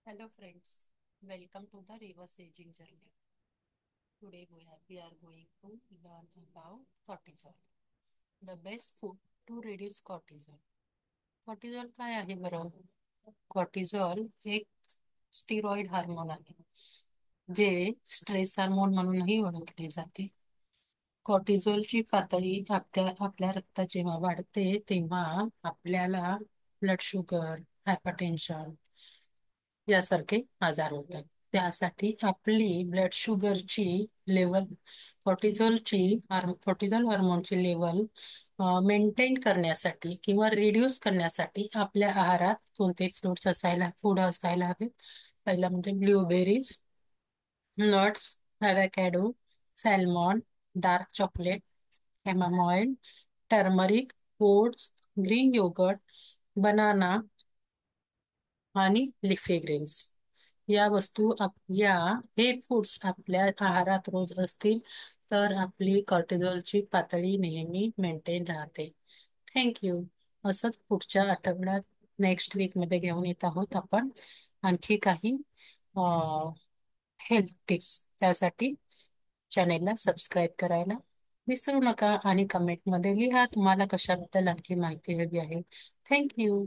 Hello friends, welcome to the reverse aging journey. Today we are going to learn about cortisol, the best food to reduce cortisol. कॉर्टिझॉल काय आहे बरं? कॉर्टिझॉल एक steroid hormone आहे, जे stress hormone म्हणूनही ओळखले जाते. कॉर्टिझॉलची पातळी आपल्या रक्तात जेव्हा वाढते तेव्हा आपल्याला ब्लड शुगर, हायपरटेन्शन यासारखे आजार होतात. त्यासाठी आपली ब्लड शुगरची लेवल, कॉर्टिझॉल हार्मोनची लेवल मेंटेन करण्यासाठी किंवा रिड्यूस करण्यासाठी आपल्या आहारात कोणते फूड असायला हवेत? पहिला म्हणजे blueberries, nuts, avocado, salmon, dark chocolate, chamomile, turmeric, oats, green yoghurt, banana आणि लिफी ग्रेन्स. या हे फूड्स आपल्या आहारात रोज असतील तर आपली कॉर्टिझॉलची पातळी नेहमी मेंटेन राहते. थँक्यू. असंच पुढच्या आठवड्यात नेक्स्ट वीकमध्ये घेऊन येत आहोत आपण आणखी काही हेल्थ टिप्स. त्यासाठी चॅनेलला सबस्क्राईब करायला विसरू नका आणि कमेंटमध्ये लिहा तुम्हाला कशाबद्दल आणखी माहिती हवी आहे. थँक्यू.